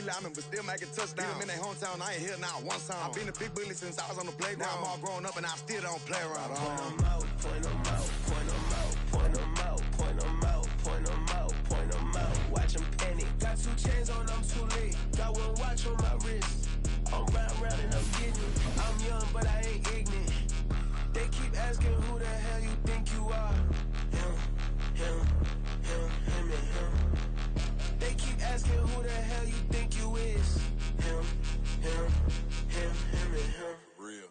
linemen, but still making touchdowns. Beat them in their hometown, I ain't here now one time. I've been a big bully since I was on the playground. Now I'm all grown up and I still don't play around. Point them out, point them out, point them out, point them out, point them out, point them out, point them out. Watch them panic. Got 2 chains on, I'm too late. Got 1 watch on my wrist. I'm round and I'm getting it. I'm young, but I ain't ignorant. They keep asking who the hell you think you are. Him, and him. They keep asking who the hell you think you is. Him, and him. Real.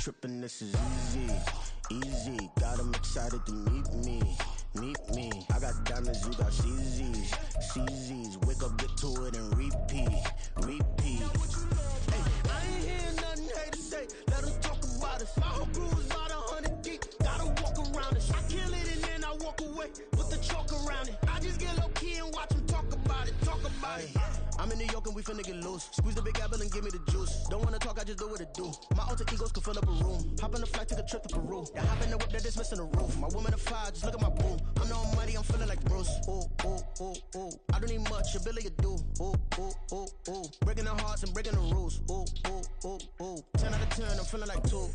Trippin', this is easy. Got 'em excited to meet me. I got diamonds, you got CZs. Wake up, get to it, and repeat. Hey, I ain't hear nothing hate to say. Let us talk about us. My whole crew is about 100 deep. Gotta walk around it. I kill it and then I walk away. Put the chalk around it. I just get low key and watch them talk about it. I'm in New York and we finna get loose. Squeeze the big apple and give me the juice. Don't wanna talk, I just do what it do. My alter egos can fill up a room. Hop on a flight, take a trip to Peru. Then hop in the whip that is missing the roof. My woman a 5, just look at my boom. I'm no money, I'm feeling like Bruce. Ooh. I don't need much, ability to do. Ooh. Breaking the hearts and breaking the rules. Ooh. 10 out of 10, I'm feeling like 2.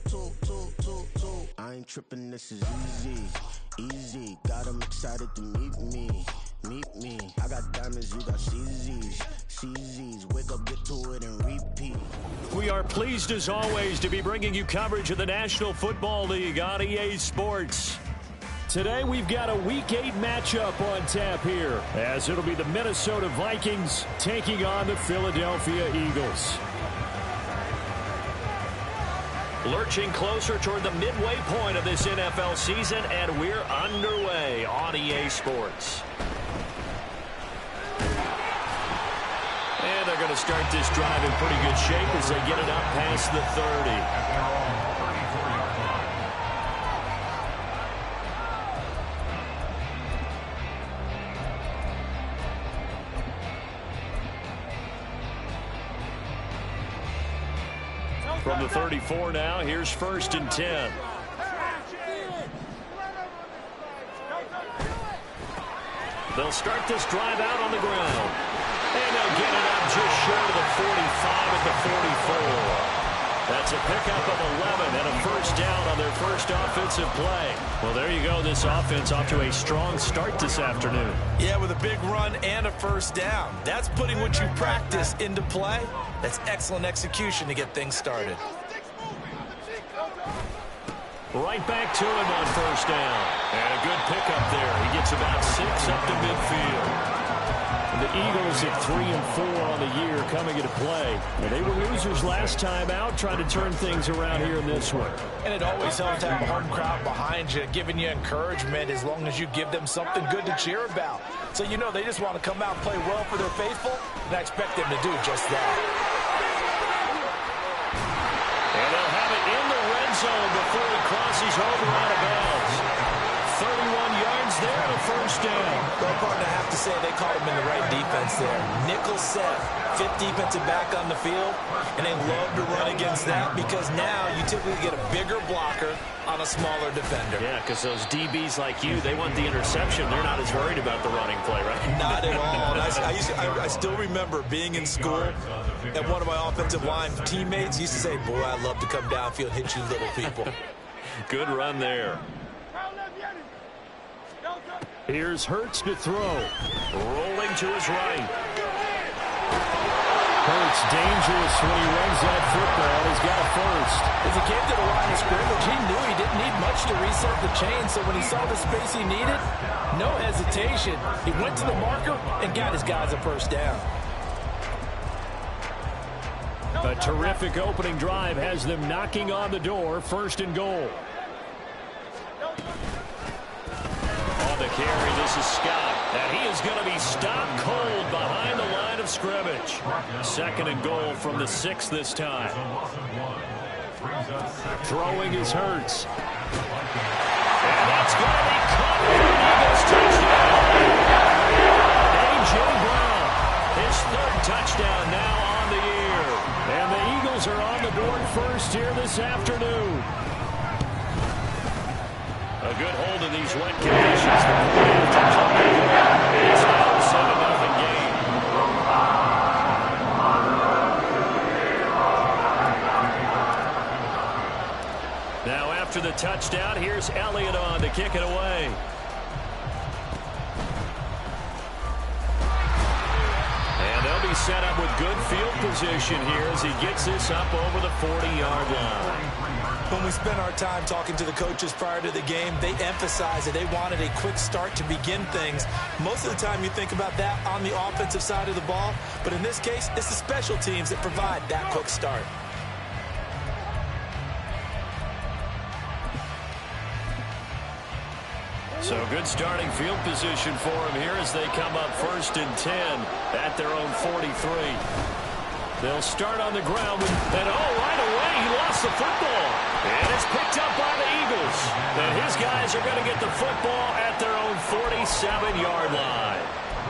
I ain't tripping, this is easy. Got 'em excited to meet me. I got diamonds, you got CZs. Wake up, get to it, and repeat. We are pleased, as always, to be bringing you coverage of the National Football League on EA Sports. Today, we've got a Week 8 matchup on tap here, as it'll be the Minnesota Vikings taking on the Philadelphia Eagles. Lurching closer toward the midway point of this NFL season, and we're underway on EA Sports. And they're going to start this drive in pretty good shape as they get it up past the 30. From the 34 now, here's 1st and 10. They'll start this drive out on the ground. And they'll get it up just short of the 45 at the 44. That's a pickup of 11 and a first down on their first offensive play. Well, there you go. This offense off to a strong start this afternoon. Yeah, with a big run and a first down. That's putting what you practice into play. That's excellent execution to get things started. Right back to him on first down. And a good pickup there. He gets about 6 up to midfield. The Eagles at 3-4 on the year coming into play. And they were losers last time out, trying to turn things around here in this one. And it always helps to have a home crowd behind you, giving you encouragement as long as you give them something good to cheer about. So you know they just want to come out and play well for their faithful, and I expect them to do just that. And they'll have it in the red zone before he crosses over out of bounds. 31 yards there and a first down. Well, partner, I have to say they caught him in the right defense there. Nickel set, fifth defensive back on the field, and they love to run against that because now you typically get a bigger blocker on a smaller defender. Yeah, because those DBs like you, they want the interception. They're not as worried about the running play, right? Not at all. I still remember being in school, and one of my offensive line teammates used to say, boy, I love to come downfield and hit you little people. Good run there. Here's Hurts to throw. Rolling to his right. Hurts dangerous when he runs that football. He's got a first. As he came to the line of scrimmage, he knew he didn't need much to reset the chain, so when he saw the space he needed, no hesitation. He went to the marker and got his guys a first down. A terrific opening drive has them knocking on the door. First and goal. On the carry, this is Scott. And he is going to be stopped cold behind the line of scrimmage. Second and goal from the 6 this time. Throwing is Hurts. And that's going to be caught for an Eagles touchdown. A.J. Brown, his third touchdown now on the year. And the Eagles are on the board first here this afternoon. A good hold in these wet conditions. It's now a 7-0 game. Now after the touchdown, here's Elliott on to kick it away. And they'll be set up with good field position here as he gets this up over the 40-yard line. When we spent our time talking to the coaches prior to the game, they emphasized that they wanted a quick start to begin things. Most of the time you think about that on the offensive side of the ball, but in this case, it's the special teams that provide that quick start. So good starting field position for him here as they come up first and 10 at their own 43. They'll start on the ground, and right away he lost the football. And it's picked up by the Eagles. And his guys are going to get the football at their own 47-yard line.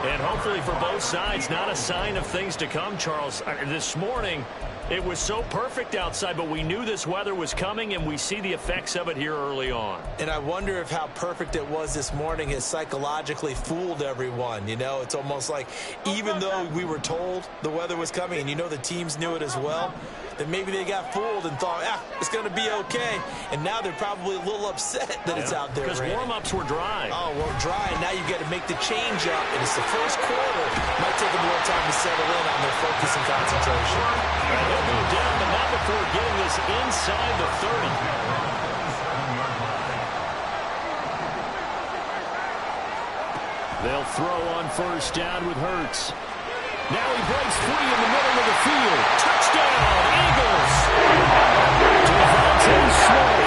And hopefully for both sides, not a sign of things to come, Charles. This morning, it was so perfect outside, but we knew this weather was coming, and we see the effects of it here early on. And I wonder if how perfect it was this morning has psychologically fooled everyone. You know, it's almost like even though we were told the weather was coming, and you know the teams knew it as well, that maybe they got fooled and thought, it's going to be okay. And now they're probably a little upset that it's out there. Because warm-ups were dry. Oh, well, dry, and now you've got to make the change up. And it's the first quarter. Might take them more time to settle in on their focus and concentration. And they'll move down, but not before getting this inside the 30. They'll throw on first down with Hurts. Now he breaks free in the middle of the field. Touchdown, Eagles! Devontae Smith,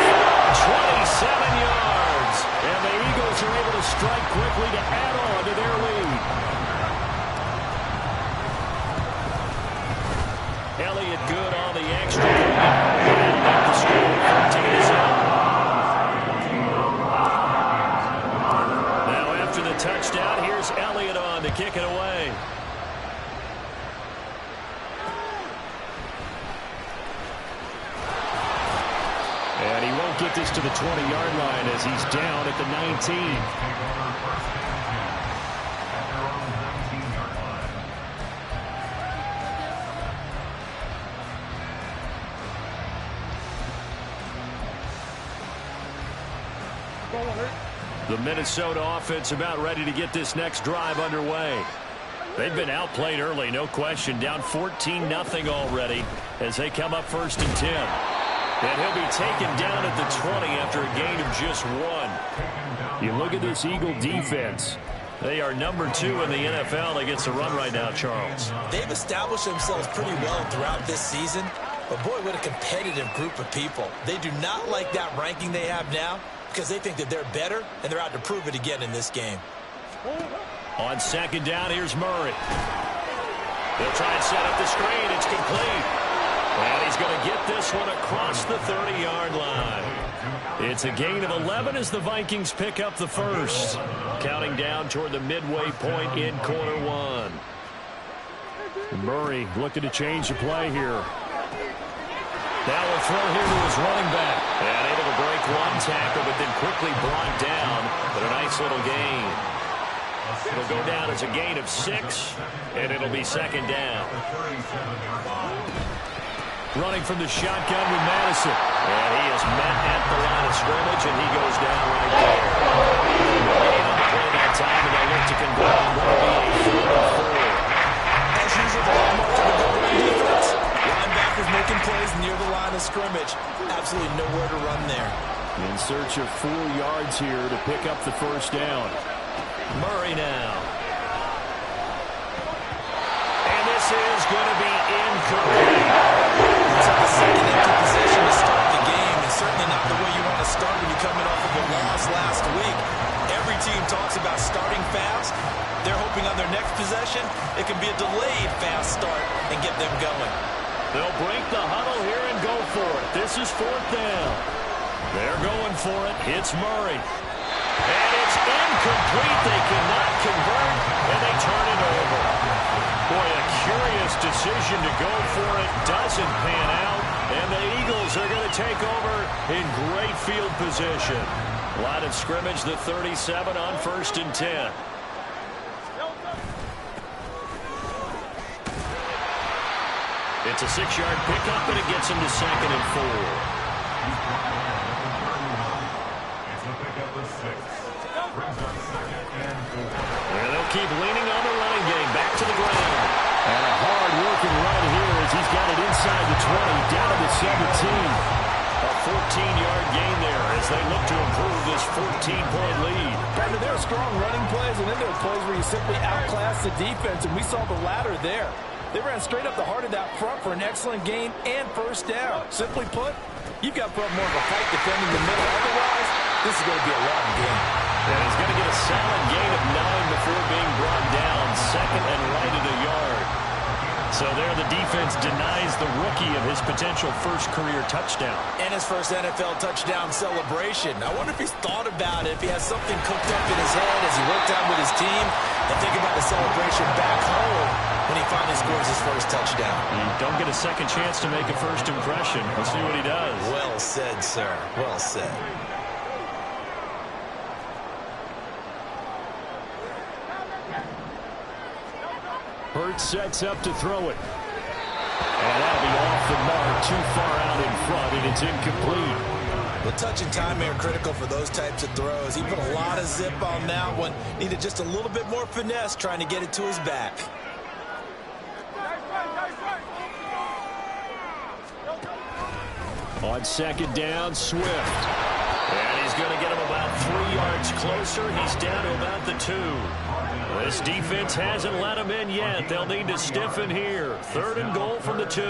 27 yards. And the Eagles are able to strike quickly to add on to their lead. Elliott good on the extra. And up the score, 13-7. Now after the touchdown, here's Elliott on to kick it away. And he won't get this to the 20-yard line as he's down at the 19. The Minnesota offense about ready to get this next drive underway. They've been outplayed early, no question. Down 14-0 already as they come up 1st and 10. And he'll be taken down at the 20 after a gain of just 1. You look at this Eagle defense. They are number 2 in the NFL against the run right now, Charles. They've established themselves pretty well throughout this season. But, boy, what a competitive group of people. They do not like that ranking they have now because they think that they're better, and they're out to prove it again in this game. On 2nd down, here's Murray. They'll try and set up the screen. It's complete. And he's going to get this one across the 30-yard line. It's a gain of 11 as the Vikings pick up the first. Counting down toward the midway point in quarter 1. Murray looking to change the play here. Now will throw here to his running back. And able to break one tackle, but then quickly brought down. But a nice little gain. It'll go down as a gain of 6, and it'll be 2nd down. Running from the shotgun with Madison. And he is met at the line of scrimmage, and he goes down right there. Gain on the play that time, and they'll look to convert on what will be a 4-4. As usual, the hallmark of a good run defense. Linebackers making plays near the line of scrimmage. Absolutely nowhere to run there. In search of 4 yards here to pick up the 1st down. Murray now. And this is going to be incomplete. It's like a second empty possession to start the game, and certainly not the way you want to start when you're coming off of a loss last week. Every team talks about starting fast. They're hoping on their next possession it can be a delayed fast start and get them going. They'll break the huddle here and go for it. This is 4th down. They're going for it. It's Murray. And it's incomplete. They cannot convert, and they turn it over. Boy, a curious decision to go for it. Doesn't pan out, and the Eagles are going to take over in great field position. Line of scrimmage, the 37 on 1st and 10. It's a 6-yard pickup, and it gets him to 2nd and 4. And they'll keep leaning on the running game. Back to the ground. And a hard-working run here as he's got it inside the 20, down to the 17. A 14-yard gain there as they look to improve this 14-point lead. Brandon, there are strong running plays, and then there are plays where you simply outclass the defense, and we saw the latter there. They ran straight up the heart of that front for an excellent gain and 1st down. Simply put, you've got to put up more of a fight defending the middle. Otherwise, this is going to be a long game. And he's going to get a solid gain of 9 before being brought down. 2nd and right at a yard. So there the defense denies the rookie of his potential first career touchdown. And his first NFL touchdown celebration. I wonder if he's thought about it, if he has something cooked up in his head as he worked out with his team, and think about the celebration back home when he finally scores his first touchdown. You don't get a second chance to make a first impression. Let's see what he does. Well said, sir. Well said. Hurts sets up to throw it. And that'll be off the mark, too far out in front, and it's incomplete. The touch and time are critical for those types of throws. He put a lot of zip on that one. Needed just a little bit more finesse trying to get it to his back. On 2nd down, Swift. And he's going to get him about 3 yards closer. He's down to about the 2. This defense hasn't let him in yet. They'll need to stiffen here. 3rd and goal from the 2.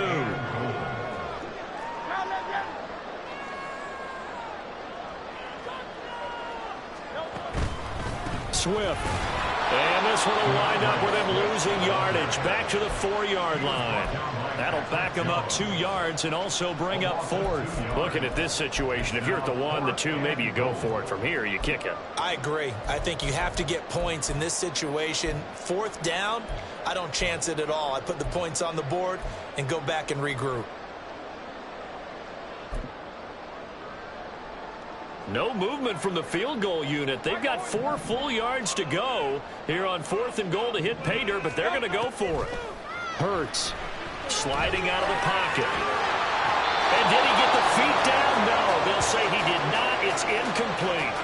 Swift. And this one will wind up with him losing yardage. Back to the 4-yard line. That'll back him up 2 yards and also bring up 4th. Looking at this situation, if you're at the 1, the 2, maybe you go for it. From here, you kick it. I agree. I think you have to get points in this situation. 4th down, I don't chance it at all. I put the points on the board and go back and regroup. No movement from the field goal unit. They've got 4 full yards to go here on 4th and goal to hit pay dirt, but they're going to go for it. Hurts sliding out of the pocket. And did he get the feet down? No, they'll say he did not. It's incomplete.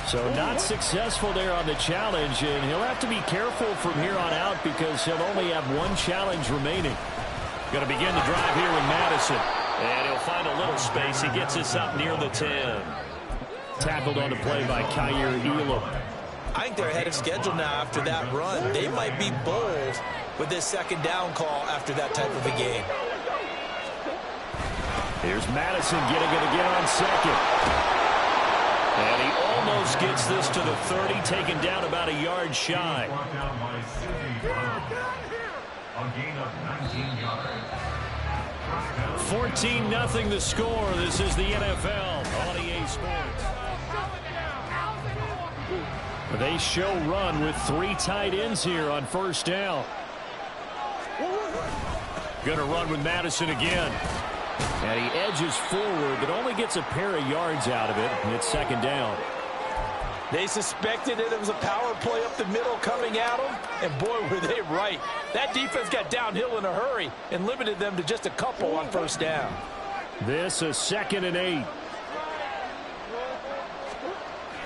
So not successful there on the challenge, and he'll have to be careful from here on out because he'll only have one challenge remaining. Going to begin the drive here with Madison. And he'll find a little space. He gets us up near the 10. Tackled on the play by Kyer Elam. I think they're ahead of schedule now after that run. They might be bold with this second down call after that type of a game. Here's Madison getting it again on second. And he almost gets this to the 30, taken down about a yard shy. A gain of 19 yards. 14-0 the score. This is the NFL on EA Sports. They show run with 3 tight ends here on first down. Going to run with Madison again. And he edges forward, but only gets a pair of yards out of it. And it's second down. They suspected that it was a power play up the middle coming at them, and boy, were they right. That defense got downhill in a hurry and limited them to just a couple on first down. This is 2nd and 8.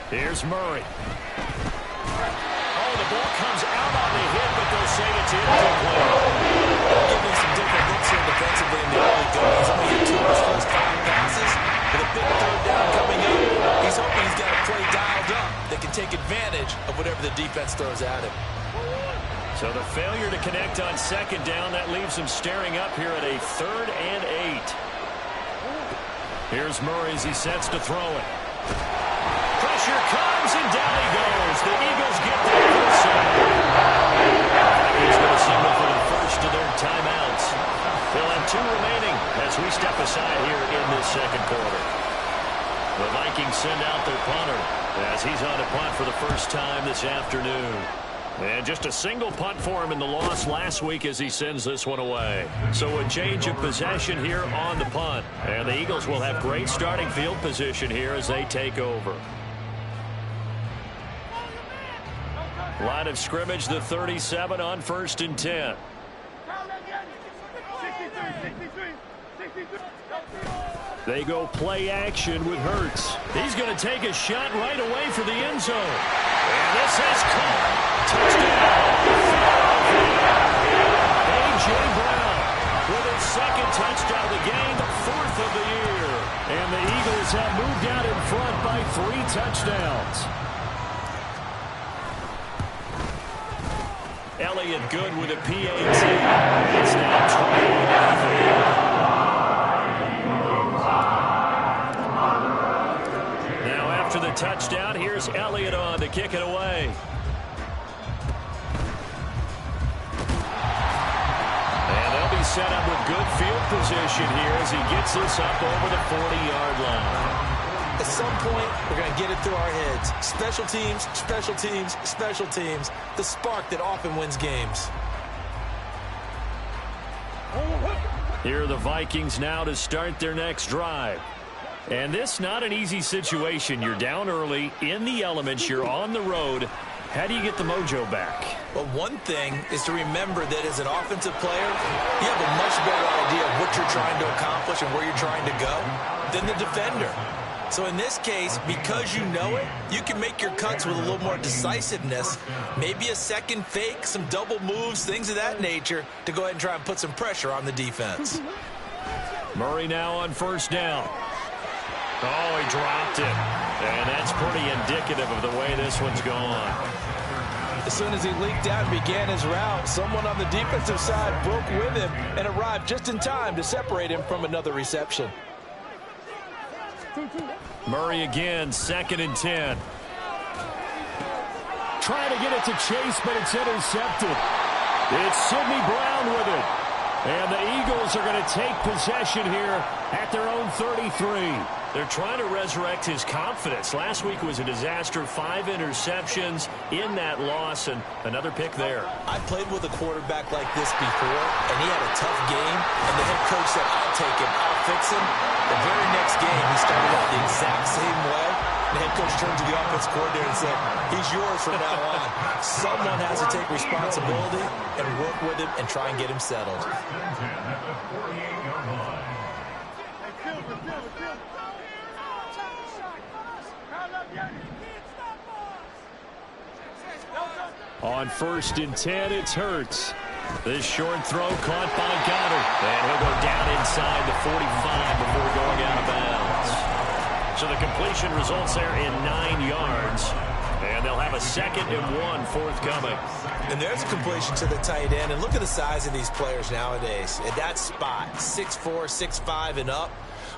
Here's Murray. Oh, the ball comes out on the hit, but they'll say it's incomplete. Giving some different looks here defensively in the early goings. Only hit 2 of his first 5 passes. With a big third down coming up, he's hoping he's got a play dialed up that can take advantage of whatever the defense throws at him. So the failure to connect on second down, that leaves him staring up here at a 3rd and 8. Here's Murray as he sets to throw it. Pressure comes, and down he goes. The Eagles get there for the save. He's going to signal for the first of their timeouts. They'll have 2 remaining as we step aside here in this second quarter. The Vikings send out their punter as he's on a punt for the first time this afternoon. And just a single punt for him in the loss last week as he sends this one away. So a change of possession here on the punt. And the Eagles will have great starting field position here as they take over. Line of scrimmage, the 37 on 1st and 10. They go play action with Hurts. He's going to take a shot right away for the end zone. And this has caught. Touchdown. A.J. Brown with his 2nd touchdown of the game, 4th of the year. And the Eagles have moved out in front by 3 touchdowns. Elliott good with a PAT. It's now 20-0. After the touchdown, here's Elliott on to kick it away. And they'll be set up with good field position here as he gets this up over the 40-yard line. At some point, we're going to get it through our heads. Special teams, special teams, special teams. The spark that often wins games. Here are the Vikings now to start their next drive. And this not an easy situation. You're down early, in the elements, you're on the road. How do you get the mojo back? Well, one thing is to remember that as an offensive player, you have a much better idea of what you're trying to accomplish and where you're trying to go than the defender. So in this case, because you know it, you can make your cuts with a little more decisiveness. Maybe a second fake, some double moves, things of that nature to go ahead and try and put some pressure on the defense. Murray now on first down. Oh, he dropped it. And that's pretty indicative of the way this one's gone. As soon as he leaked out and began his route, someone on the defensive side broke with him and arrived just in time to separate him from another reception. Murray again, 2nd and 10. Trying to get it to Chase, but it's intercepted. It's Sidney Brown with it. And the Eagles are going to take possession here at their own 33. They're trying to resurrect his confidence. Last week was a disaster, 5 interceptions in that loss, and another pick there. I played with a quarterback like this before, and he had a tough game, and the head coach said, I'll take him, I'll fix him. The very next game, he started out the exact same way. The head coach turned to the offense coordinator and said, he's yours from now on. Someone has to take responsibility and work with him and try and get him settled. On 1st and 10, it's Hurts. This short throw caught by Goddard. And he'll go down inside the 45 before going out of bounds. So the completion results there in 9 yards. And they'll have a 2nd and 1 forthcoming. And there's a completion to the tight end. And look at the size of these players nowadays. At that spot, 6'4", 6'5", and up.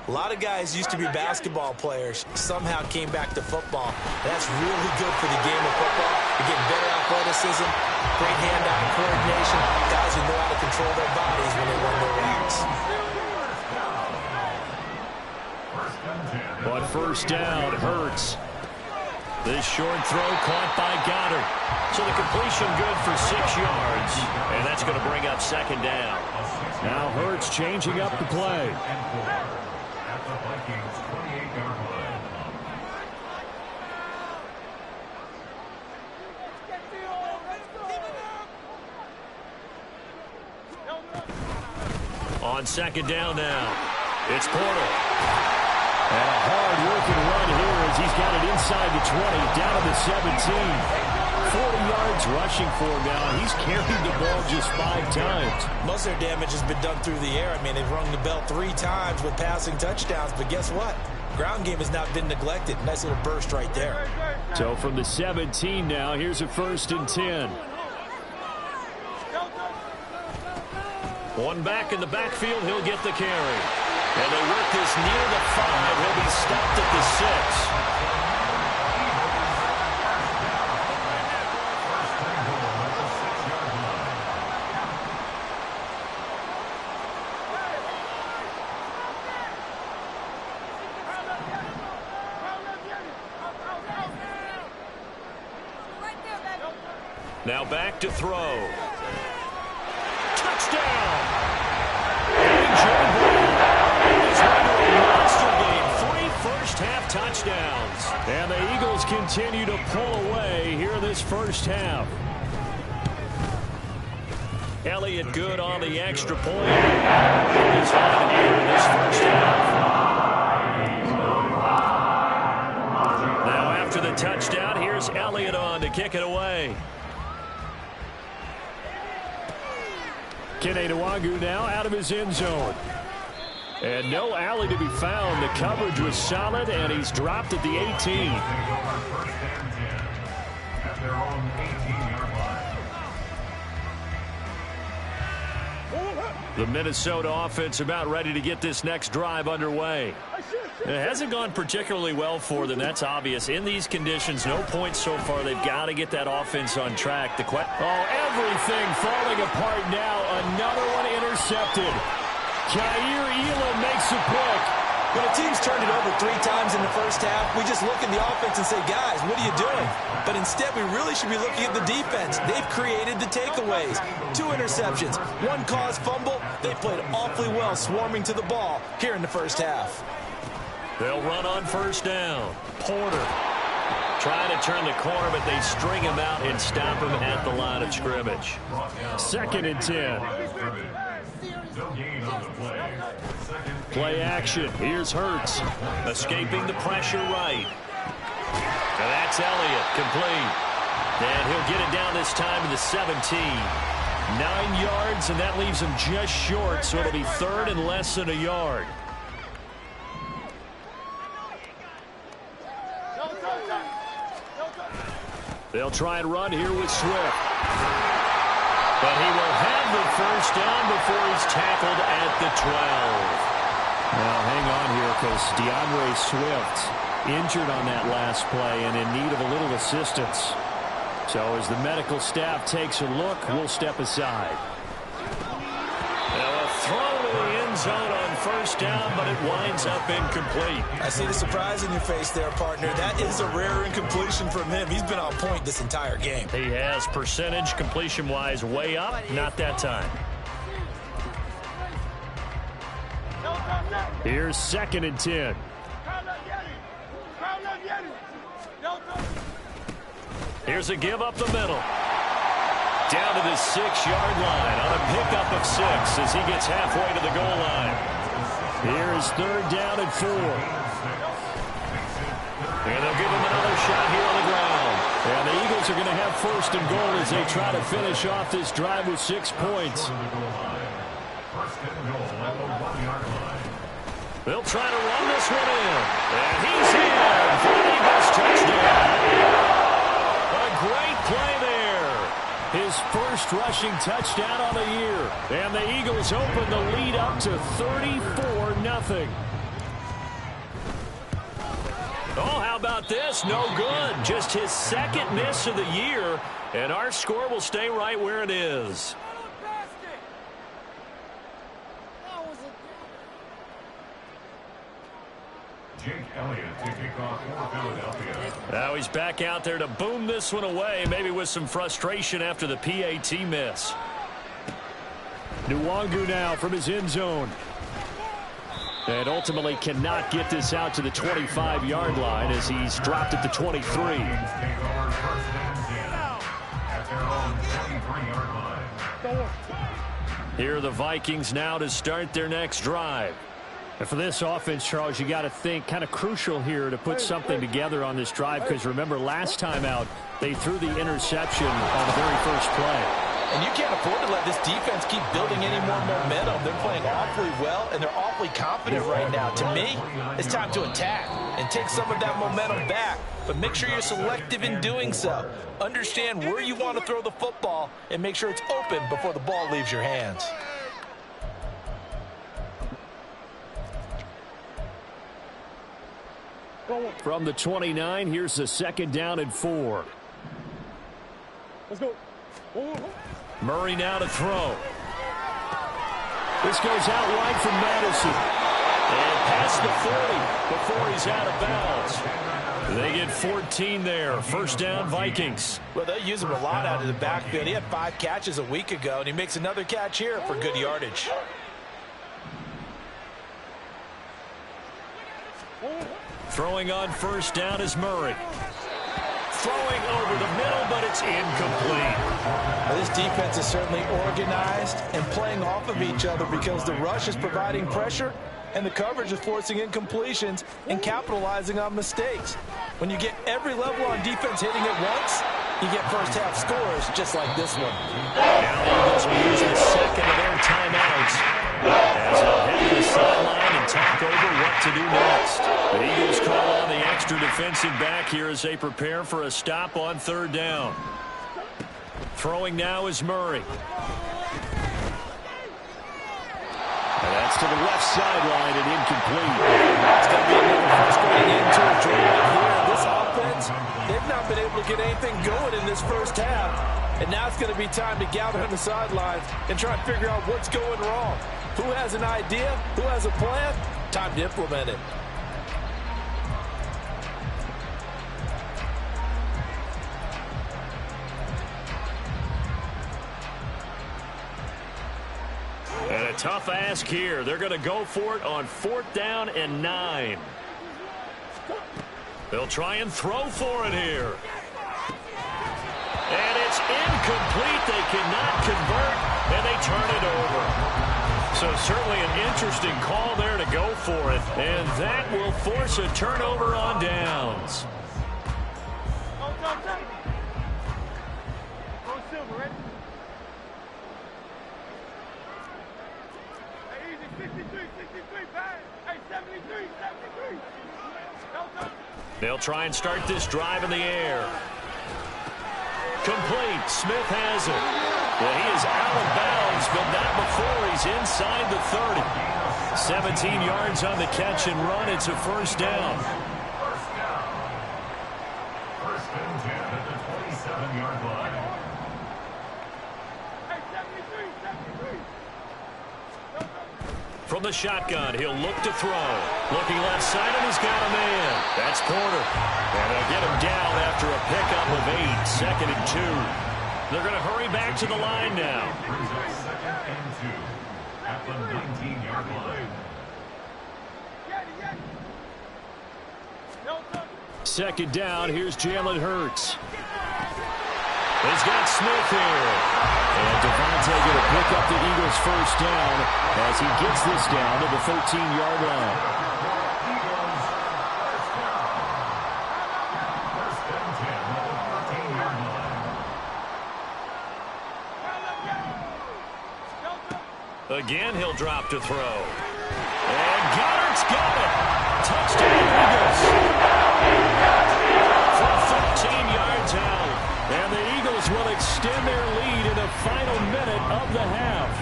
A lot of guys used to be basketball players, somehow came back to football. That's really good for the game of football. You're getting better athleticism, great hand-eye coordination, guys who know how to control their bodies when they run their routes. On 1st down, Hurts. This short throw caught by Goddard. So the completion good for 6 yards, and that's going to bring up 2nd down. Now Hurts changing up the play. At the Vikings 28-yard line. On 2nd down now, it's Porter. And a hard-working run here as he's got it inside the 20, down to the 17. 40 yards rushing for him now. He's carried the ball just 5 times. Most of their damage has been done through the air. I mean, they've rung the bell 3 times with passing touchdowns, but guess what? Ground game has not been neglected. Nice little burst right there. So from the 17 now, here's a 1st and 10. One back in the backfield, he'll get the carry. And they work this near the 5. He'll be stopped at the 6. Now back to throw. Touchdown! A.J. Brawl is running a monster game. 3 first-half touchdowns. And the Eagles continue to pull away here this first half. Elliott good on the extra point. He's on here in this first half. Now after the touchdown, here's Elliott on to kick it away. Keneduagu now out of his end zone. And no alley to be found. The coverage was solid, and he's dropped at the 18. First and 10 at their own 18-yard line. The Minnesota offense about ready to get this next drive underway. It hasn't gone particularly well for them. That's obvious. In these conditions, no points so far. They've got to get that offense on track. Everything falling apart now. Another one intercepted. Jair Elam makes a pick. When a team's turned it over 3 times in the first half, we just look at the offense and say, guys, what are you doing? But instead, we really should be looking at the defense. They've created the takeaways. 2 interceptions, 1 caused fumble. They played awfully well swarming to the ball here in the first half. They'll run on 1st down. Porter trying to turn the corner, but they string him out and stop him at the line of scrimmage. 2nd and 10. Play action. Here's Hurts. Escaping the pressure right. And that's Elliott. Complete. And he'll get it down this time to the 17. 9 yards, and that leaves him just short, so it'll be 3rd and less than a yard. They'll try and run here with Swift. But he will have the 1st down before he's tackled at the 12. Now, hang on here because DeAndre Swift injured on that last play and in need of a little assistance. So as the medical staff takes a look, we'll step aside. Now a throw to the end zone on 1st down, but it winds up incomplete. I see the surprise in your face there, partner. That is a rare incompletion from him. He's been on point this entire game. He has percentage completion-wise way up, not that time. Here's 2nd and 10. Here's a give up the middle. Down to the 6-yard line on a pickup of 6 as he gets halfway to the goal line. Here is 3rd down and 4. And they'll give him another shot here on the ground. And the Eagles are going to have first and goal as they try to finish off this drive with 6 points. First and goal at the 1-yard line. They'll try to run this one in. And he's in for the Eagles touchdown. A great play there. His first rushing touchdown on the year. And the Eagles open the lead up to 34-0. Oh, how about this? No good. Just his second miss of the year. And our score will stay right where it is. Jake Elliott to kick off for Philadelphia. Now he's back out there to boom this one away, maybe with some frustration after the PAT miss. Nwangu now from his end zone. And ultimately cannot get this out to the 25-yard line as he's dropped at the 23. Take over first and 10 at their own 23-yard line. Here are the Vikings now to start their next drive. And for this offense, Charles, you got to think kind of crucial here to put something together on this drive, because remember last time out they threw the interception on the very first play. And you can't afford to let this defense keep building any more momentum. They're playing awfully well, and they're awfully confident right now. To me, it's time to attack and take some of that momentum back. But make sure you're selective in doing so. Understand where you want to throw the football and make sure it's open before the ball leaves your hands. From the 29, here's the 2nd down and 4. Let's go. Murray now to throw. This goes out wide from Madison. And past the 40 before he's out of bounds. They get 14 there. First down, Vikings. Well, they use him a lot out of the backfield. He had 5 catches a week ago, and he makes another catch here for good yardage. Throwing on first down is Murray. Throwing over the middle, but it's incomplete. Well, this defense is certainly organized and playing off of each other because the rush is providing pressure and the coverage is forcing incompletions and capitalizing on mistakes. When you get every level on defense hitting at once, you get first-half scores just like this one. Now the Eagles will use the second of their timeouts as they'll head to the sideline and talk over what to do next. The Eagles call on the extra defensive back here as they prepare for a stop on 3rd down. Throwing now is Murray. And that's to the left sideline and incomplete. It's going to be another frustrating end to a drive here. This offense, they've not been able to get anything going in this first half. And now it's going to be time to gather on the sidelines and try and figure out what's going wrong. Who has an idea? Who has a plan? Time to implement it. And a tough ask here. They're going to go for it on 4th down and 9. They'll try and throw for it here. And it's incomplete. They cannot convert, and they turn it over. So certainly an interesting call there to go for it. And that will force a turnover on downs. They'll try and start this drive in the air. Complete. Smith has it. Well, he is out of bounds, but not before he's inside the 30. 17 yards on the catch and run. It's a first down. First and 10 at the 27-yard line. From the shotgun, he'll look to throw. Looking left side, and he's got a man. That's Porter. And they'll get him down after a pickup of 8. 2nd and 2. They're going to hurry back to the line now. Brings up 2nd and 2 at the 19-yard line. 2nd down, here's Jalen Hurts. He's got Smith here. And Devontae going to pick up the Eagles' first down as he gets this down to the 13-yard line. First and 10 at the 13-yard line. Again, he'll drop to throw. And Goddard's got it. Touchdown, Eagles. From 13 yards out. And the Eagles will extend their lead in the final minute of the half.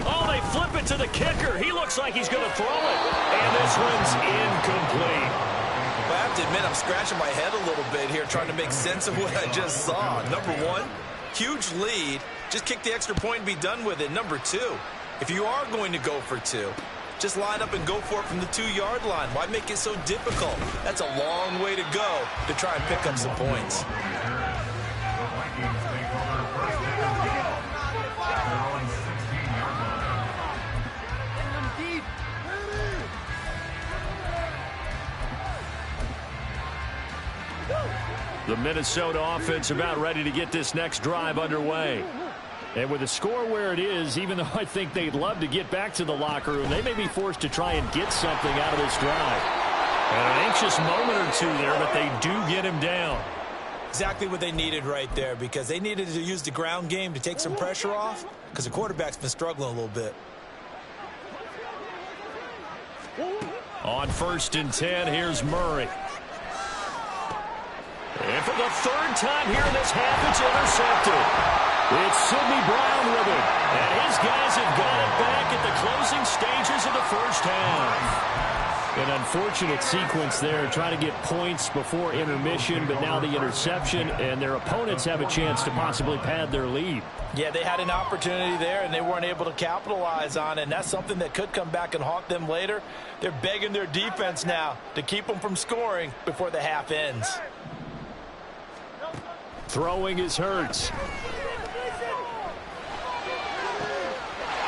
Oh, they flip it to the kicker. He looks like he's going to throw it. And this one's incomplete. I have to admit, I'm scratching my head a little bit here trying to make sense of what I just saw. Number one, huge lead. Just kick the extra point and be done with it. Number two, if you are going to go for two, just line up and go for it from the 2-yard line. Why make it so difficult? That's a long way to go to try and pick up some points. The Minnesota offense about ready to get this next drive underway. And with the score where it is, even though I think they'd love to get back to the locker room, they may be forced to try and get something out of this drive. And an anxious moment or two there, but they do get him down. Exactly what they needed right there, because they needed to use the ground game to take some pressure off, because the quarterback's been struggling a little bit. On 1st and 10, here's Murray. And for the third time here in this half, it's intercepted. It's Sidney Brown with it. And his guys have got it back at the closing stages of the first half. An unfortunate sequence there, trying to get points before intermission, but now the interception, and their opponents have a chance to possibly pad their lead. Yeah, they had an opportunity there, and they weren't able to capitalize on it, and that's something that could come back and haunt them later. They're begging their defense now to keep them from scoring before the half ends. Throwing is Hurts.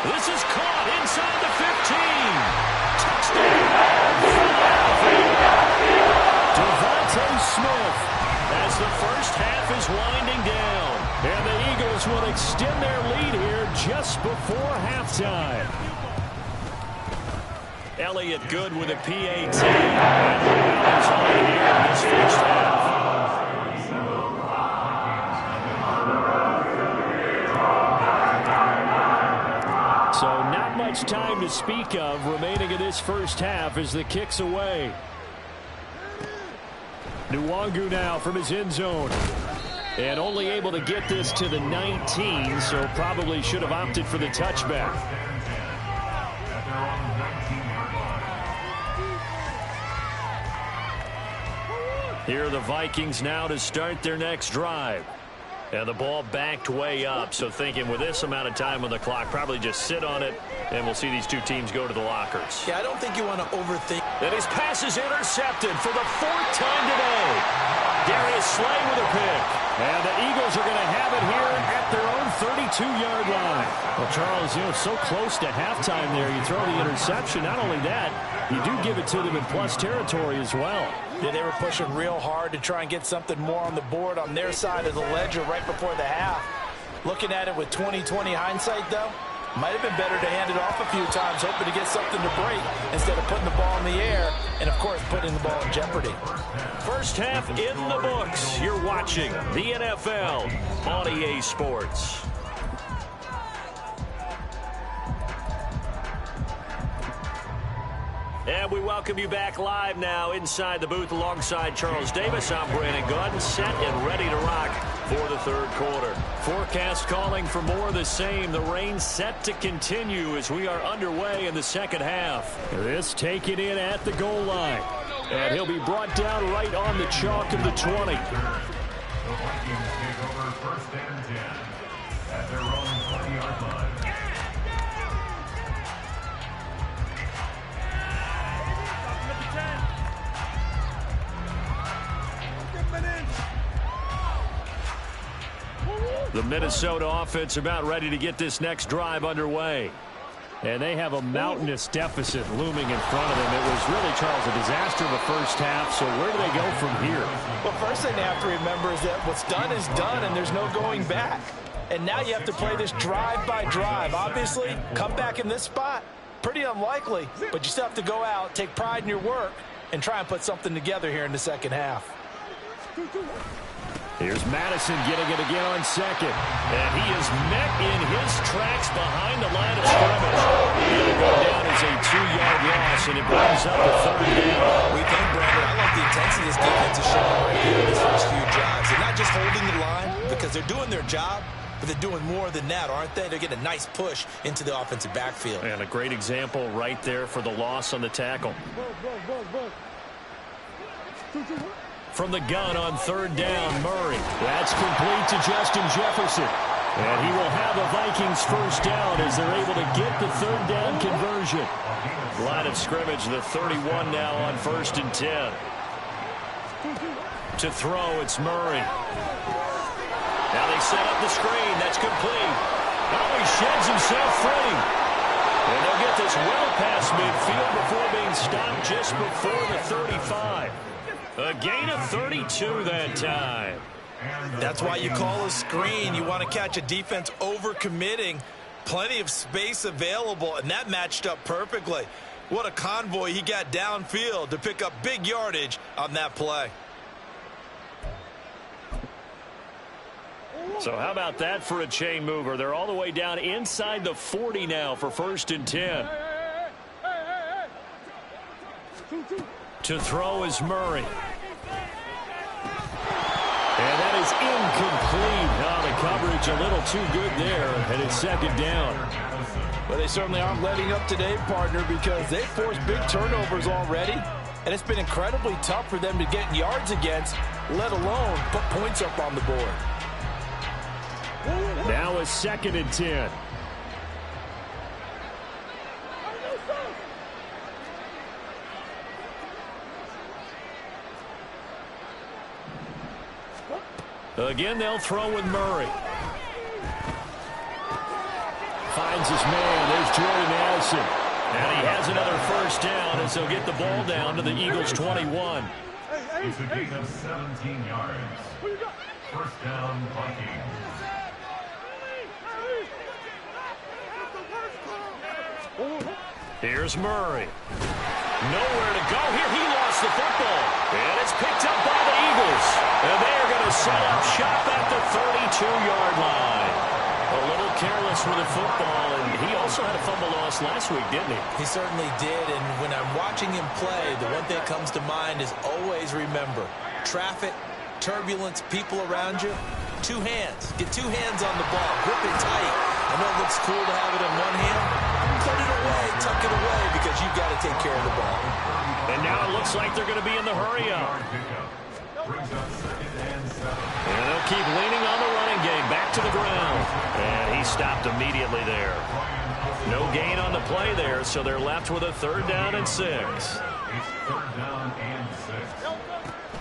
This is caught inside the 15. Touchdown. Devontae Smith as the first half is winding down. And the Eagles will extend their lead here just before halftime. Elliott good with a PAT. And the Browns on here in this first half. So not much time to speak of remaining in this first half as the kick's away. Nwangu now from his end zone. And only able to get this to the 19, so probably should have opted for the touchback. Here are the Vikings now to start their next drive. And the ball backed way up, so thinking with this amount of time on the clock, probably just sit on it, and we'll see these two teams go to the lockers. Yeah, I don't think you want to overthink. And his pass is intercepted for the 4th time today. Darius Slay with a pick. And the Eagles are going to have it here at their own 32-yard line. Well, Charles, you know, so close to halftime there. You throw the interception. Not only that, you do give it to them in plus territory as well. Yeah, they were pushing real hard to try and get something more on the board on their side of the ledger right before the half. Looking at it with 20/20 hindsight, though, might have been better to hand it off a few times, hoping to get something to break instead of putting the ball in the air and, of course, putting the ball in jeopardy. First half in the books. You're watching the NFL on EA Sports. And we welcome you back live now inside the booth alongside Charles Davis. I'm Brandon Gordon, set and ready to rock for the third quarter. Forecast calling for more of the same. The rain set to continue as we are underway in the second half. This taken in at the goal line. And he'll be brought down right on the chalk of the 20. The Vikings take over 1st and 10 at their own 20-yard line. The Minnesota offense about ready to get this next drive underway. And they have a mountainous deficit looming in front of them. It was really, Charles, a disaster in the first half. So where do they go from here? Well, first thing they have to remember is that what's done is done, and there's no going back. And now you have to play this drive by drive. Obviously, come back in this spot, pretty unlikely. But you still have to go out, take pride in your work, and try and put something together here in the second half. Here's Madison getting it again on second. And he is met in his tracks behind the line of scrimmage. It'll go down as a 2-yard loss, and it brings up a third down. We think, Brandon, I like the intensity this defense is showing right here in these first few drives. They're not just holding the line because they're doing their job, but they're doing more than that, aren't they? They're getting a nice push into the offensive backfield. And a great example right there for the loss on the tackle. From the gun on third down, Murray. That's complete to Justin Jefferson. And he will have a Vikings first down as they're able to get the third down conversion. Line of scrimmage, the 31 now on 1st and 10. To throw, it's Murray. Now they set up the screen. That's complete. Oh, he sheds himself free. And they'll get this well past midfield before being stopped just before the 35. A gain of 32 that time. That's why you call a screen. You want to catch a defense overcommitting. Plenty of space available, and that matched up perfectly. What a convoy he got downfield to pick up big yardage on that play. So how about that for a chain mover? They're all the way down inside the 40 now for 1st and 10. To throw is Murray. And that is incomplete. Oh, the coverage a little too good there, and it's 2nd down. Well, they certainly aren't letting up today, partner, because they forced big turnovers already, and it's been incredibly tough for them to get yards against, let alone put points up on the board. Now a 2nd and 10. Again, they'll throw with Murray. Finds his man. There's Jordan Addison. And he has another first down as they'll get the ball down to the Eagles' 21. It's a gain of 17 yards. First down, Vikings. Here's Murray. Nowhere to go here. He lost the football. And it's picked up by the Eagles. And they are going to set up shop at the 32-yard line. A little careless with the football. And he also had a fumble loss last week, didn't he? He certainly did. And when I'm watching him play, the one thing that comes to mind is always remember, traffic, turbulence, people around you, 2 hands. Get 2 hands on the ball. Grip it tight. I know it looks cool to have it in one hand. Put it away, tuck it away, because you've got to take care of the ball. And now it looks like they're going to be in the hurry-up. And they'll keep leaning on the running game. Back to the ground. And he stopped immediately there. No gain on the play there, so they're left with a 3rd down and 6.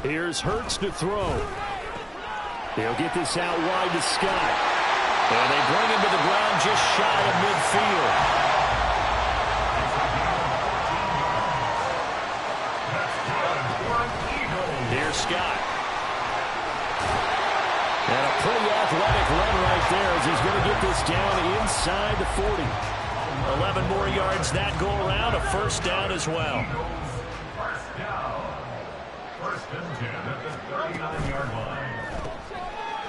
Here's Hurts to throw. He'll get this out wide to Scott. And they bring him to the ground just shy of midfield. Here's Scott. And a pretty athletic run right there as he's going to get this down inside the 40. 11 more yards that go around, a first down as well. First and 10 at the 39-yard line.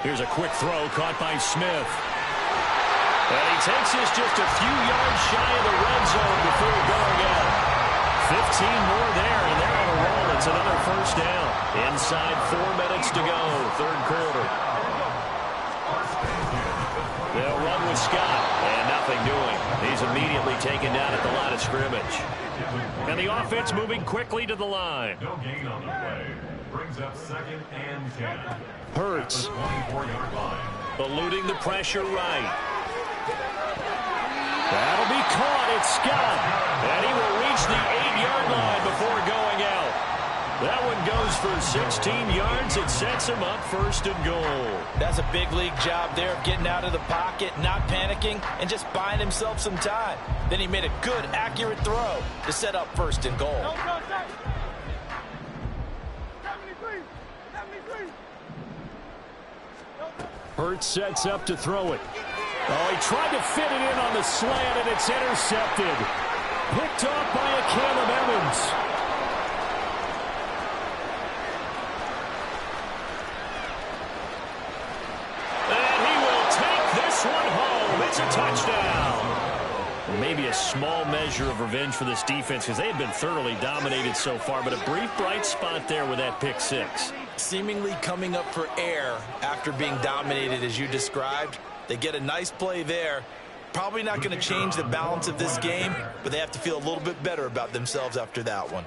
Here's a quick throw caught by Smith. And he takes this just a few yards shy of the red zone before going out. 15 more there, and they're on a roll. It's another first down. Inside 4 minutes to go, 3rd quarter. They'll run with Scott, and nothing doing. He's immediately taken down at the line of scrimmage. And the offense moving quickly to the line. No gain on the play. Brings up 2nd and 10. Hurts. 24-yard line. Eluding the pressure right. That'll be caught. It's Scott. And he will reach the 8-yard line before going out. That one goes for 16 yards. It sets him up 1st and goal. That's a big league job there of getting out of the pocket, not panicking, and just buying himself some time. Then he made a good, accurate throw to set up 1st and goal. Hurts sets up to throw it. Oh, he tried to fit it in on the slant, and it's intercepted. Picked off by a Caleb Evans. It's a touchdown. Maybe a small measure of revenge for this defense because they have been thoroughly dominated so far, but a brief bright spot there with that pick six. Seemingly coming up for air after being dominated as you described. They get a nice play there. Probably not going to change the balance of this game, but they have to feel a little bit better about themselves after that one.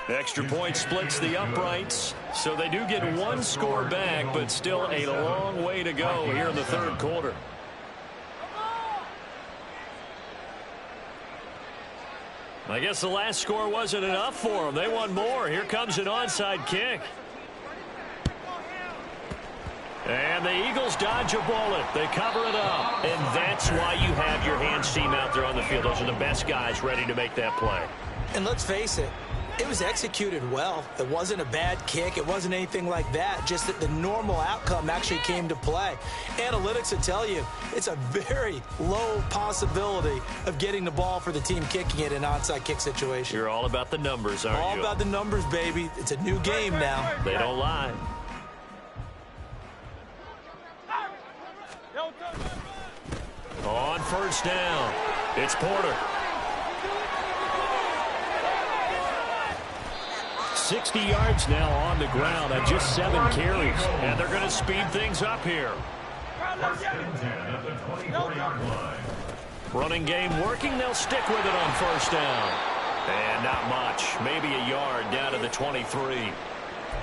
Extra point splits the uprights, so they do get one score back, but still a long way to go here in the third quarter. I guess the last score wasn't enough for them. They want more. Here comes an onside kick. And the Eagles dodge a bullet. They cover it up. And that's why you have your hands team out there on the field. Those are the best guys ready to make that play. And let's face it, it was executed well. It wasn't a bad kick. It wasn't anything like that. Just that the normal outcome actually came to play. Analytics will tell you it's a very low possibility of getting the ball for the team kicking it in an onside kick situation. You're all about the numbers, aren't you? All about the numbers, baby. It's a new game now. They don't lie. On first down, it's Porter. 60 yards now on the ground on just 7 carries. And they're going to speed things up here. Running game working. They'll stick with it on first down. And not much. Maybe a yard down to the 23.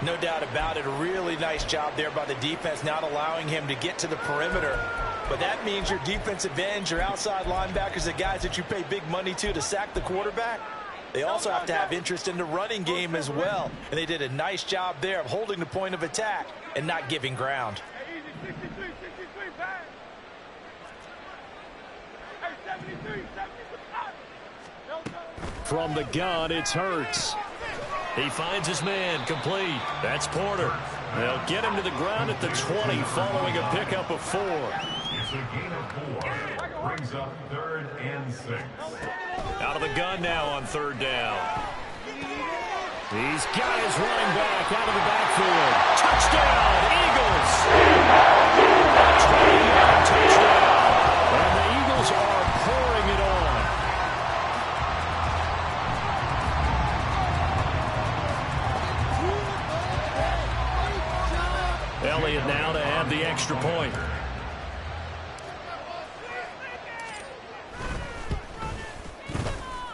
No doubt about it. A really nice job there by the defense, not allowing him to get to the perimeter. But that means your defensive ends, your outside linebackers, the guys that you pay big money to sack the quarterback, they also have to have interest in the running game as well. And they did a nice job there of holding the point of attack and not giving ground. From the gun, it's Hurts. He finds his man, complete. That's Porter. They'll get him to the ground at the 20 following a pickup of 4. It's a gain of 4. Brings up 3rd and 6. Out of the gun now on third down. He's got his running back out of the backfield. Touchdown, Eagles! 20-yard touchdown. And the Eagles are pouring it on. Elliott now to have the extra point.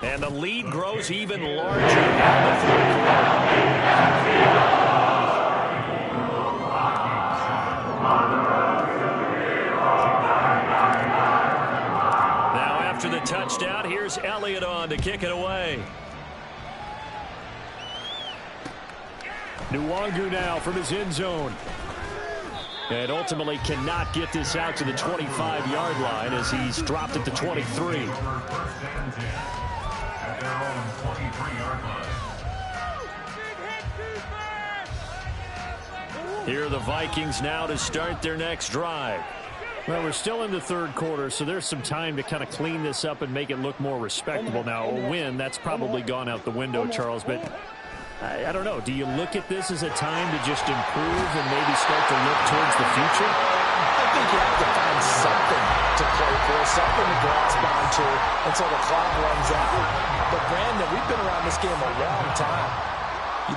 And the lead grows even larger now in the third Now after the touchdown, here's Elliott on to kick it away. Nwangu now from his end zone. And ultimately cannot get this out to the 25-yard line as he's dropped at the 23. At their own 23-yard line. Here are the Vikings now to start their next drive. Well, we're still in the third quarter, so there's some time to kind of clean this up and make it look more respectable. Now, a win, that's probably gone out the window, Charles, but I don't know. Do you look at this as a time to just improve and maybe start to look towards the future? I think you have to find something to play for, something to grasp onto until the clock runs out. But, Brandon, we've been around this game a long time.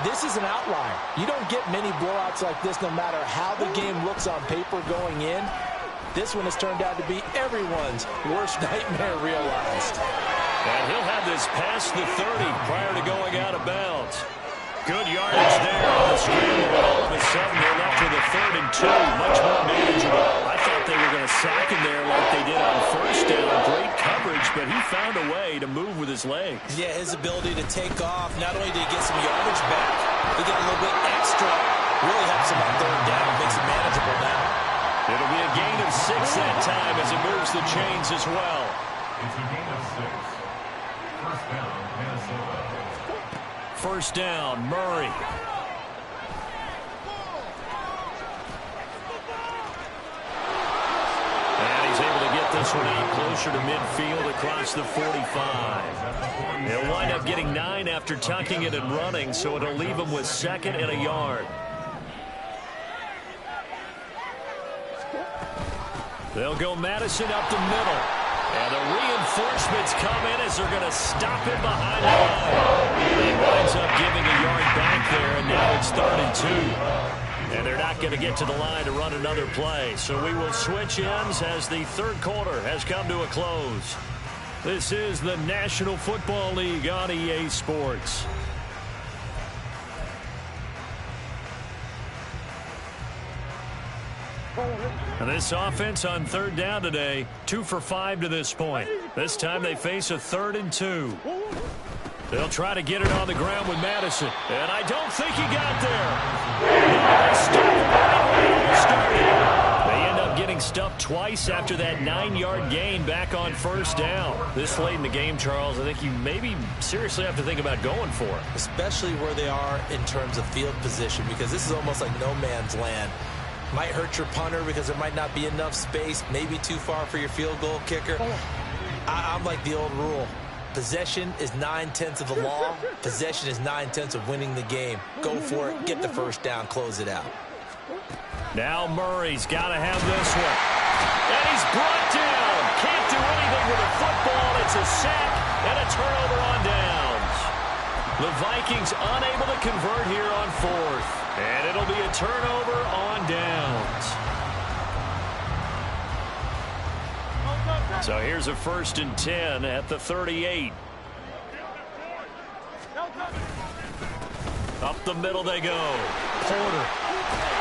This is an outlier. You don't get many blowouts like this no matter how the game looks on paper going in. This one has turned out to be everyone's worst nightmare realized. And he'll have this past the 30 prior to going out of bounds. Good yardage there on the scramble, but all of a sudden they're left with a 3rd and 2, much more manageable. I thought they were going to sack him there like they did on first down. Great coverage, but he found a way to move with his legs. Yeah, his ability to take off, not only did he get some yardage back, he got a little bit extra. Really helps him on 3rd down, makes it manageable now. It'll be a gain of 6 that time as it moves the chains as well. It's a gain of 6. First down, Minnesota. First down, Murray. And he's able to get this one out closer to midfield across the 45. He'll wind up getting 9 after tucking it and running, so it'll leave him with 2nd and a yard. They'll go Madison up the middle. And the reinforcements come in as they're going to stop him behind the line. He winds up giving a yard back there, and now it's 3rd and 2. And they're not going to get to the line to run another play. So we will switch ends as the 3rd quarter has come to a close. This is the National Football League on EA Sports. And this offense on 3rd down today, 2 for 5 to this point. This time they face a 3rd and 2. They'll try to get it on the ground with Madison. And I don't think he got there. They end up getting stuffed twice after that 9-yard gain back on 1st down. This late in the game, Charles, I think you maybe seriously have to think about going for it. Especially where they are in terms of field position, because this is almost like no man's land. Might hurt your punter because there might not be enough space, maybe too far for your field goal kicker. I'm like the old rule. Possession is 9/10 of the law. Possession is 9/10 of winning the game. Go for it. Get the 1st down. Close it out. Now Murray's got to have this one. And he's brought down. Can't do anything with a football. It's a sack and a turnover on downs. The Vikings unable to convert here on 4th. And it'll be a turnover on downs. So here's a 1st and 10 at the 38. Up the middle they go. Porter.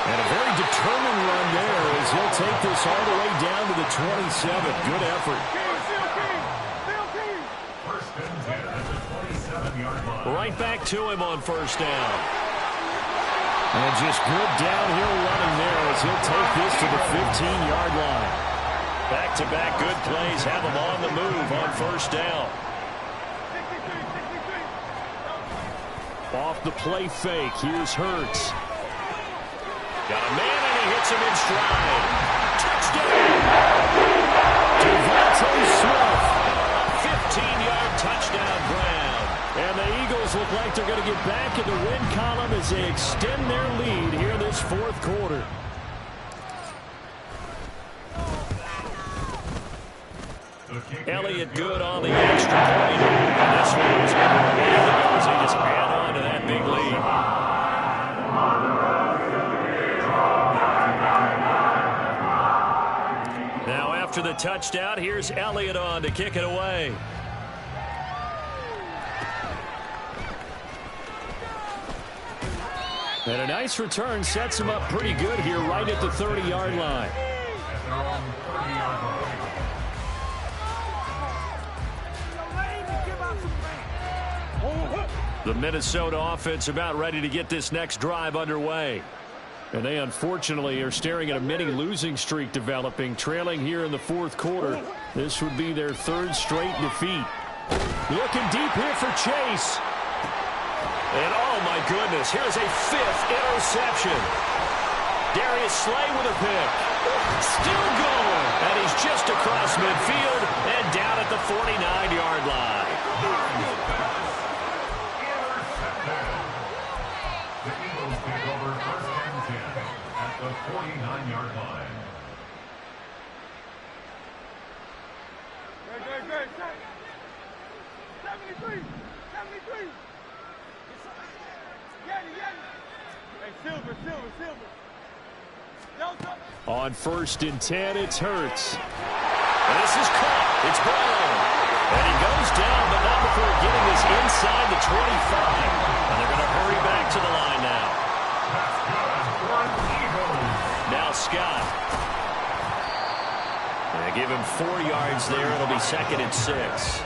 And a very determined run there as he'll take this all the way down to the 27. Good effort. Right back to him on 1st down. And just good downhill running there as he'll take this to the 15-yard line. Back-to-back good plays have him on the move on 1st down. Off the play fake, here's Hurts. Got a man and he hits him in stride. Touchdown! Devontae Smith. 15-yard touchdown grab. And the Eagles look like they're going to get back in the win column as they extend their lead here in this 4th quarter. Elliott good on the extra point. And this one was good. They just add on to that big lead. Now after the touchdown, here's Elliott on to kick it away. And a nice return sets him up pretty good here right at the 30-yard line. The Minnesota offense about ready to get this next drive underway. And they unfortunately are staring at a mini losing streak developing, trailing here in the 4th quarter. This would be their 3rd straight defeat. Looking deep here for Chase. And oh my goodness, here's a 5th interception. Darius Slay with a pick. Still going. And he's just across midfield and down at the 49-yard line. The Eagles take over 1st and 10 at the 49-yard line. Great. 73. Hey, Silver. On 1st and 10, it's Hurts. And this is caught. It's Brawl. And he goes down, but not before getting this inside the 25. And they're going to hurry back to the line now. Now Scott. They give him 4 yards there. It'll be 2nd and 6.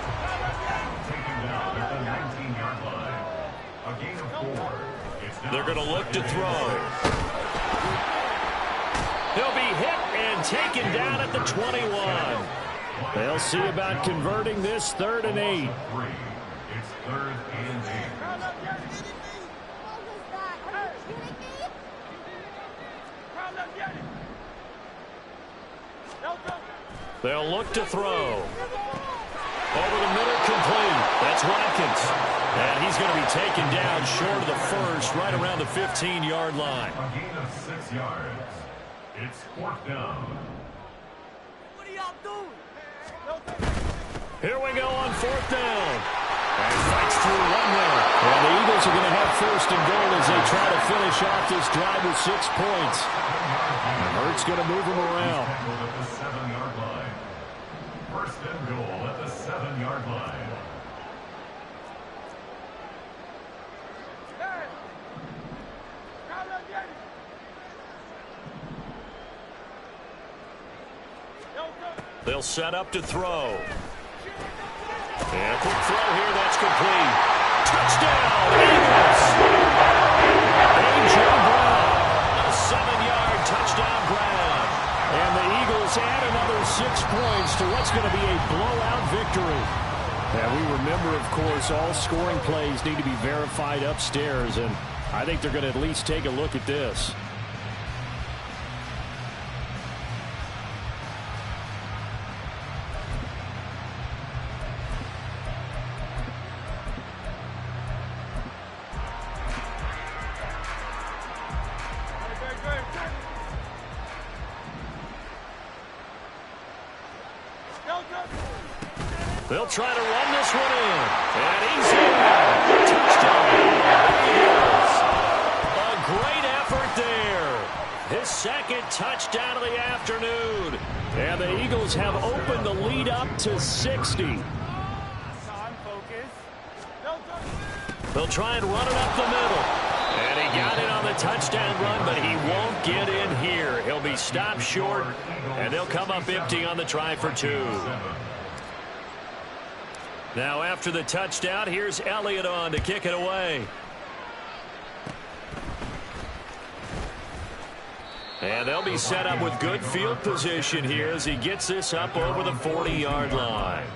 They're going to look to throw. He'll be hit and taken down at the 21. They'll see about converting this 3rd and 8. It's 3rd and 8. They'll look to throw. Over the middle, complete. That's Watkins. And he's going to be taken down short of the 1st, right around the 15-yard line. A gain of 6 yards. It's 4th down. Here we go on 4th down. And fights through one there. And the Eagles are going to have 1st and goal as they try to finish off this drive with 6 points. And Hurts going to move them around. At the 7-yard line. 1st and goal at the 7-yard line. They'll set up to throw. And a quick throw here, that's complete. Touchdown, Eagles! A.J. Brown, a 7-yard touchdown grab. And the Eagles add another 6 points to what's going to be a blowout victory. And we remember, of course, all scoring plays need to be verified upstairs, and I think they're going to at least take a look at this. They'll try to run this one in. And he's in. Touchdown. Eagles. A great effort there. His 2nd touchdown of the afternoon. And the Eagles have opened the lead up to 60. They'll try and run it up the middle. And he got it on the touchdown run, but he won't get in here. He'll be stopped short, and they'll come up empty on the try for 2. Now after the touchdown, here's Elliott on to kick it away. And they'll be set up with good field position here as he gets this up over the 40-yard line.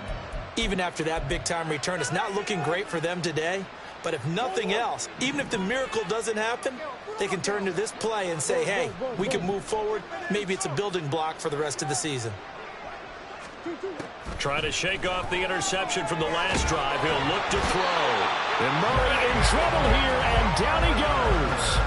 Even after that big-time return, it's not looking great for them today. But if nothing else, even if the miracle doesn't happen, they can turn to this play and say, hey, we can move forward. Maybe it's a building block for the rest of the season. Trying to shake off the interception from the last drive. He'll look to throw. And Murray in trouble here, and down he goes.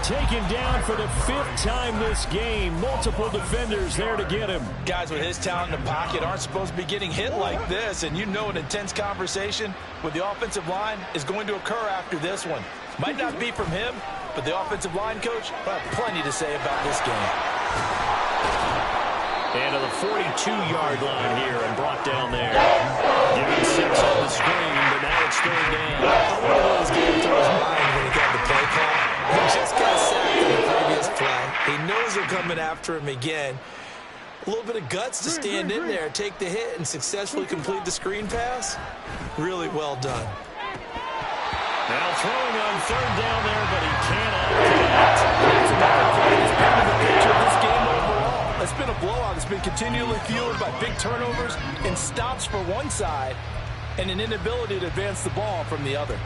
Taken down for the 5th time this game. Multiple defenders there to get him. Guys with his talent in the pocket aren't supposed to be getting hit like this, and you know an intense conversation with the offensive line is going to occur after this one. Might not be from him, but the offensive line coach will have plenty to say about this game. And to the 42-yard line here and brought down there. Giving 6 on the screen, but now it's 3rd down. One of those going through his mind when he got the play call. He just got sacked in the previous play. He knows they're coming after him again. A little bit of guts to stand in there, take the hit, and successfully complete the screen pass. Really well done. Now throwing on 3rd down there, but he cannot connect. That's another play that's painted the picture of this game overall. It's been a blowout. It's been continually fueled by big turnovers and stops for one side and an inability to advance the ball from the other.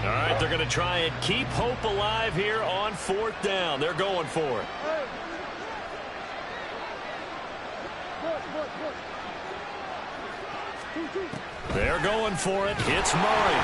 All right, they're going to try and keep hope alive here on 4th down. They're going for it. They're going for it. It's Murray.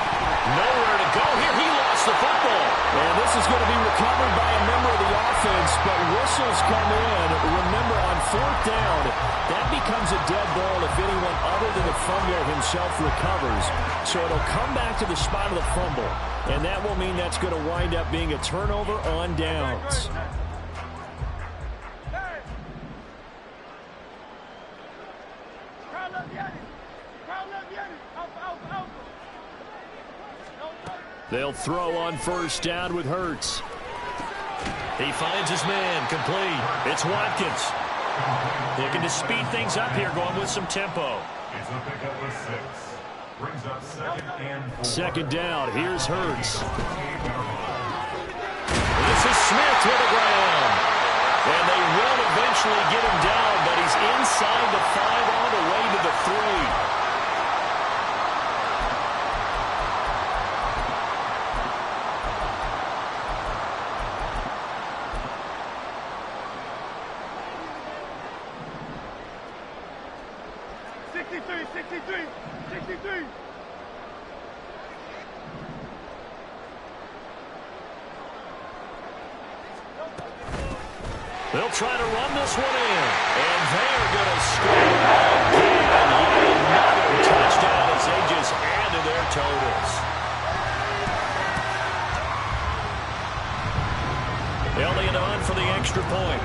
Nowhere to go here. He lost the football. And this is going to be recovered by a member of the offense, but whistles come in. Remember, on 4th down, that becomes a dead ball if anyone other than the fumbler himself recovers. So it'll come back to the spot of the fumble, and that will mean that's going to wind up being a turnover on downs. They'll throw on 1st down with Hurts. He finds his man, complete. It's Watkins. Looking to speed things up here, going with some tempo. It's a pickup with 6. Brings up 2nd and 4. 2nd down, here's Hurts. This is Smith to the ground. And they will eventually get him down, but he's inside the 5 all the way to the 3. They'll try to run this one in. And they're going to score again. Another touchdown as they just add to their totals. Elliott on for the extra point.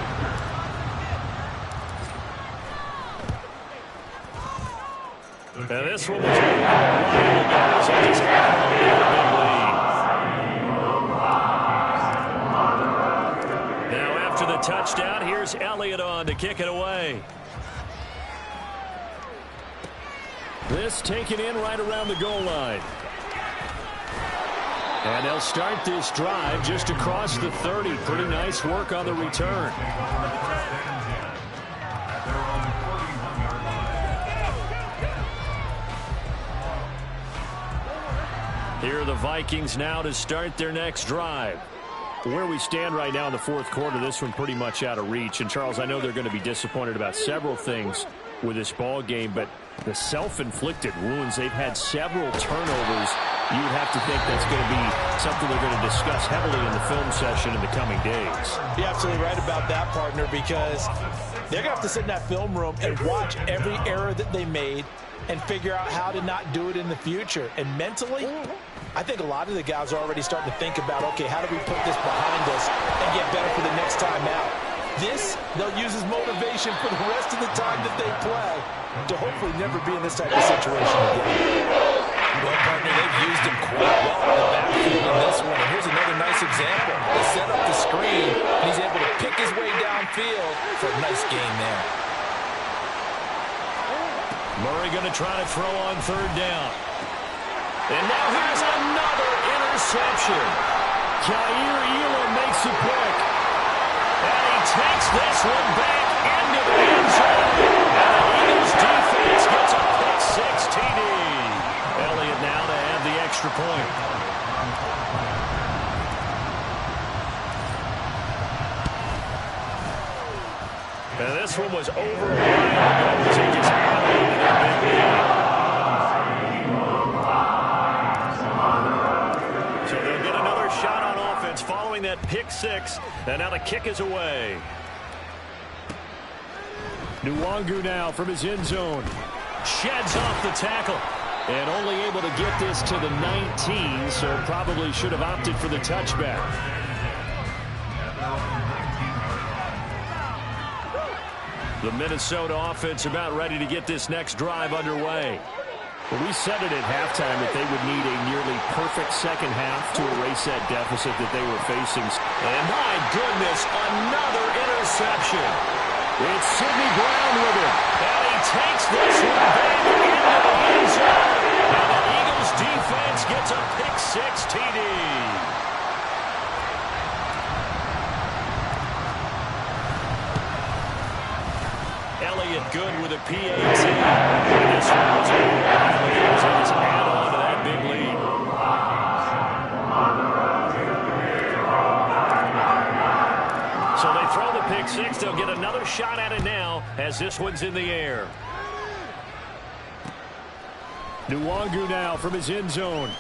And this one was a while ago, so just add on to the big lead. Now after the touchdown, here's Elliott on to kick it away. This taken in right around the goal line. And they'll start this drive just across the 30. Pretty nice work on the return. Here are the Vikings now to start their next drive. Where we stand right now in the fourth quarter, this one pretty much out of reach. And, Charles, I know they're going to be disappointed about several things with this ball game, but the self-inflicted wounds, they've had several turnovers. You would have to think that's going to be something they're going to discuss heavily in the film session in the coming days. You're absolutely right about that, partner, because they're going to have to sit in that film room and watch every error that they made and figure out how to not do it in the future. And mentally, I think a lot of the guys are already starting to think about, okay, how do we put this behind us and get better for the next time out? This, they'll use as motivation for the rest of the time that they play to hopefully never be in this type of situation again. Well, partner, they've used him quite well in the backfield in this one. And here's another nice example. They set up the screen, and he's able to pick his way downfield for a nice gain there. Murray going to try to throw on third down. And now here's another interception. Jair Elam makes it quick. And he takes this one back into the end zone. And the Eagles defense gets a pick-six TD. Elliott now to add the extra point. And this one was over a while ago. They just added on to their big lead. So they'll get another shot on offense following that pick-six. And now the kick is away. Nwangu now from his end zone. Sheds off the tackle. And only able to get this to the 19, so probably should have opted for the touchback. The Minnesota offense about ready to get this next drive underway. Well, we said it at halftime that they would need a nearly perfect second half to erase that deficit that they were facing. And my goodness, another interception. It's Sidney Brown with it. And he takes this one back into the end zone. And the Eagles defense gets a pick-six TD. Elliott good with a PAT. And this one was a while ago. So just add on to that big lead. So they throw the pick-six. They'll get another shot at it now as this one's in the air. Nwangu now from his end zone.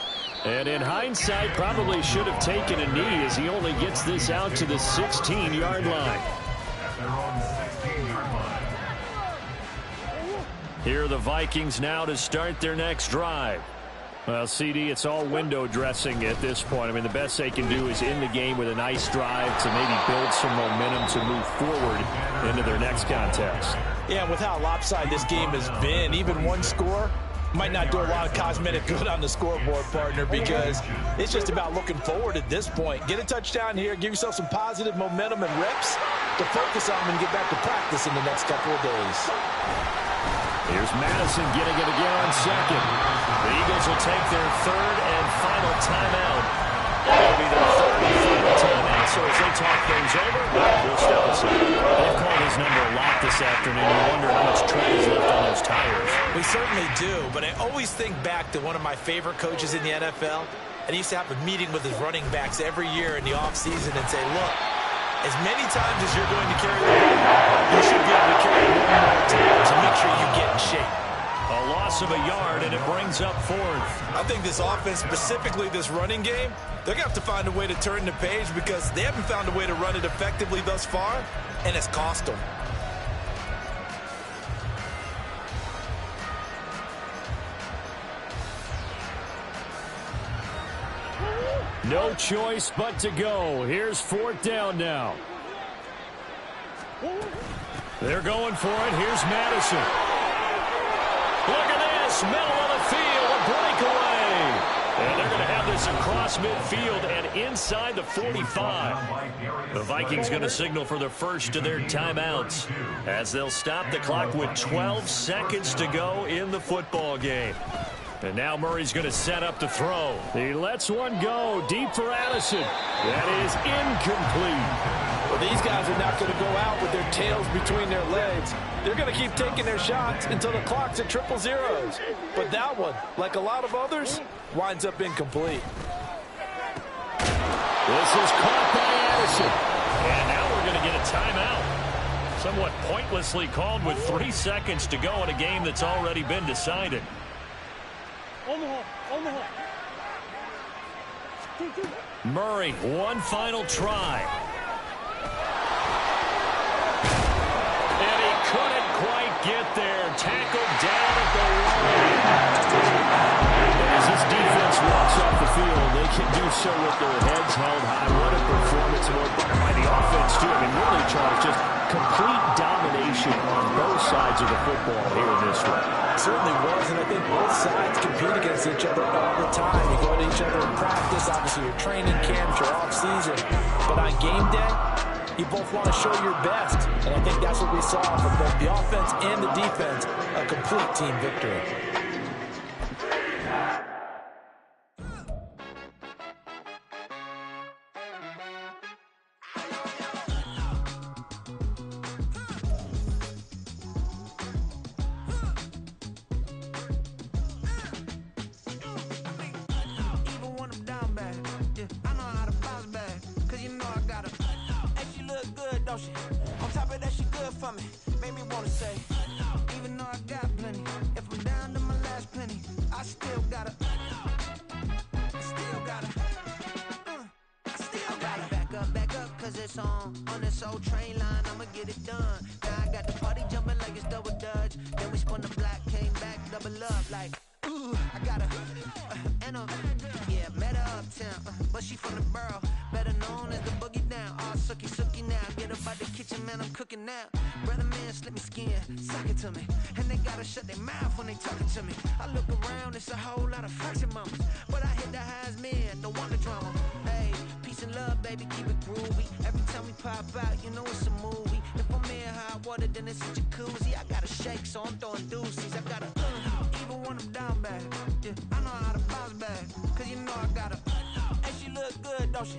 And in hindsight, probably should have taken a knee as he only gets this out to the 16-yard line. Here are the Vikings now to start their next drive. Well, CD, it's all window dressing at this point. I mean, the best they can do is end the game with a nice drive to maybe build some momentum to move forward into their next contest. Yeah, with how lopsided this game has been, even one score might not do a lot of cosmetic good on the scoreboard, partner, because it's just about looking forward at this point. Get a touchdown here, give yourself some positive momentum and reps to focus on and get back to practice in the next couple of days. Here's Madison getting it again on second. The Eagles will take their third and final timeout. It'll be their third and final timeout. So as they talk things over, we'll step aside. They've called his number a lot this afternoon. You wonder how much tread is left on those tires. We certainly do, but I always think back to one of my favorite coaches in the NFL, and he used to have a meeting with his running backs every year in the offseason and say, look, as many times as you're going to carry the ball, you should be able to carry it one more time to make sure you get in shape. A loss of a yard, and it brings up fourth. I think this offense, specifically this running game, they're going to have to find a way to turn the page because they haven't found a way to run it effectively thus far, and it's cost them. No choice but to go. Here's fourth down now. They're going for it. Here's Madison. Look at this. Middle of the field. A breakaway. And they're going to have this across midfield and inside the 45. The Vikings going to signal for the first of their timeouts as they'll stop the clock with 12 seconds to go in the football game. And now Murray's going to set up to throw. He lets one go deep for Addison. That is incomplete. Well, these guys are not going to go out with their tails between their legs. They're going to keep taking their shots until the clock's at triple zeros. But that one, like a lot of others, winds up incomplete. This is caught by Addison. And now we're going to get a timeout. Somewhat pointlessly called with 3 seconds to go in a game that's already been decided. Murray, one final try. And he couldn't quite get there. Tackled down at the line. As this defense walks off the field, they can do so with their heads held high. What a performance by the offense, too. I mean, really, Charles, just complete domination on both sides of the football here in this one. Certainly was, and I think both sides compete against each other all the time. You go to each other in practice, obviously your training camps, your off-season. But on game day, you both want to show your best. And I think that's what we saw from both the offense and the defense, a complete team victory. On top of that, she good for me. Made me wanna say, even though I got plenty, if I'm down to my last penny, I still gotta back up, cause it's on this old train line, I'ma get it done. Now I got the party jumping like it's double dutch. Then we spun the block, came back, double up like, ooh, I got her, and yeah, met her uptown, but she from the borough, better known as the boogie down, all sookie now, get up out the kitchen, man, I'm cooking now, brother man, slip me skin, suck it to me, and they gotta shut their mouth when they talking to me, I look around, it's a whole lot of fraction mamas, but I hit the highs, man, don't want the drama, hey, peace and love, baby, keep it groovy, every time we pop out, you know it's a movie, if I'm in hot water, then it's a jacuzzi, I gotta shake, so I'm throwing deuces, I gotta, even when I'm down bad, yeah, I know how to bounce back, cause you know I gotta, hey, she look good, don't she?